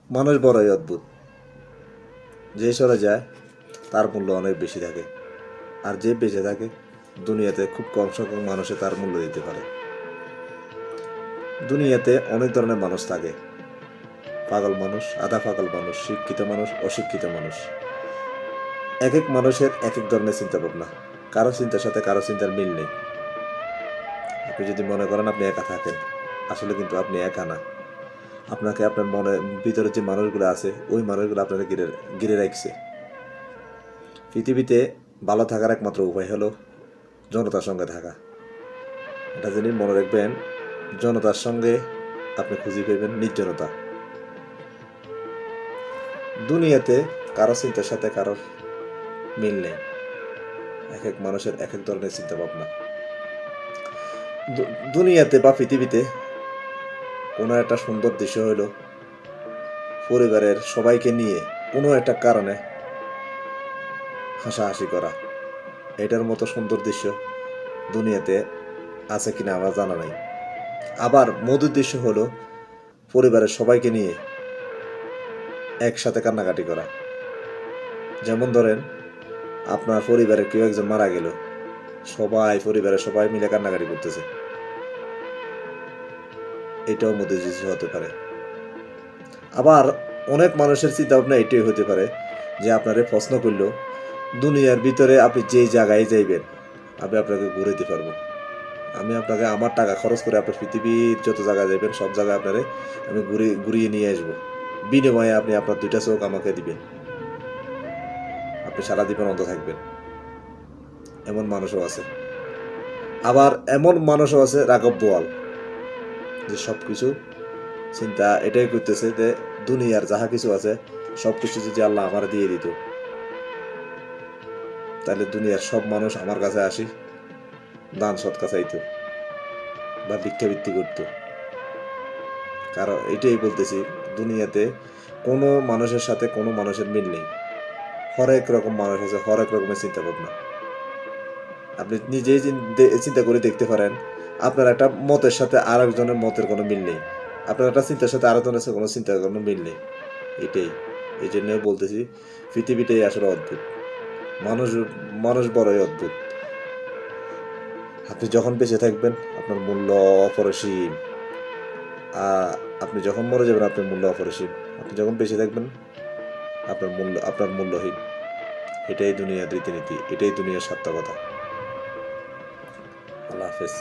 মানুষ বড়ই অদ্ভুত। যে সরে যায় তার মূল্য অনেক বেশি থাকে, আর যে বেঁচে থাকে দুনিয়াতে খুব কম সংখ্যক মানুষে তার মূল্য দিতে পারে। দুনিয়াতে অনেক ধরনের মানুষ থাকে, পাগল মানুষ, আধা পাগল মানুষ, শিক্ষিত মানুষ, অশিক্ষিত মানুষ। এক এক মানুষের এক এক ধরনের চিন্তা ভাবনা, কারো চিন্তার সাথে কারো চিন্তার মিল নেই। আপনি যদি মনে করেন আপনি একা থাকেন, আসলে কিন্তু আপনি একা না। আপনাকে আপনার মনের ভিতরে যে মানুষগুলো আছে ওই মানুষগুলো আপনাকে ঘিরে ঘিরে রাখছে। পৃথিবীতে ভালো থাকার একমাত্র উপায় হলো জনতার সঙ্গে থাকা। এটা যিনি মনে রাখবেন, জনতার সঙ্গে আপনি খুঁজে পাবেন নির্জনতা। দুনিয়াতে কারো চিন্তার সাথে কারো মিল নেই, এক এক মানুষের এক এক ধরনের চিন্তা ভাবনা। দুনিয়াতে বা পৃথিবীতে কোনো একটা সুন্দর দৃশ্য হলো পরিবারের সবাইকে নিয়ে কোনো একটা কারণে হাসাহাসি করা। এটার মতো সুন্দর দৃশ্য দুনিয়াতে আছে কিনা আমার জানা নাই। আবার মধুর দৃশ্য হলো পরিবারের সবাইকে নিয়ে একসাথে কান্নাকাটি করা। যেমন ধরেন আপনার পরিবারের কেউ একজন মারা গেল, পরিবারের সবাই মিলে কান্নাকাটি করতেছে, এটাও মধুর দৃশ্য হতে পারে। আবার অনেক মানুষের চিন্তা ভাবনা এটাই হতে পারে যে আপনারে প্রশ্ন করলো দুনিয়ার ভিতরে আপনি যে জায়গায় যাইবেন আমি আপনাকে ঘুরে দিতে পারবো, আমি আপনাকে আমার টাকা খরচ করে আপনার পৃথিবীর যত জায়গায় যাবেন সব জায়গায় আপনারে আমি ঘুরিয়ে নিয়ে আসবো, বিনিময়ে আপনি আপনার 2টা চোখ আমাকে দিবেন, আপনি সারা জীবন অন্ধ থাকবেন। এমন মানুষও আছে। আবার এমন মানুষও আছে রাঘব বোয়াল, যে সব কিছু চিন্তা এটাই করতেছে যে দুনিয়ার যাহা কিছু আছে সব কিছু যদি আল্লাহ আমার দিয়ে দিত তাহলে দুনিয়ার সব মানুষ আমার কাছে আসি দান সৎকা চাইতো বা ভিক্ষাবৃত্তি করতো। কারণ এটাই বলতেছি, দুনিয়াতে কোনো মানুষের সাথে কোনো মানুষের মিল নেই। হরেক রকম মানুষ আছে, হরেক রকমের চিন্তা ভাবনা। আপনি নিজেই চিন্তা করে দেখতে পারেন, আপনার একটা মতের সাথে আর একজনের মতের কোনো মিল নেই, আপনার একটা চিন্তার সাথে আরেকজনের সাথে কোনো চিন্তার কোনো মিল নেই। এটাই, এই জন্য বলতেছি পৃথিবীটাই আসলে অদ্ভুত। মানুষ মানুষ বড়ই অদ্ভুত। আপনি যখন বেঁচে থাকবেন আপনার মূল্য অপরিসীম, আপনি যখন মরে যাবেন আপনার মূল্য অপরিসীম। আপনি যখন বেঁচে থাকবেন আপনার মূল্যহীন। এটাই দুনিয়ার রীতিনীতি, এটাই দুনিয়ার সার্থকতা। আল্লাহ হাফেজ।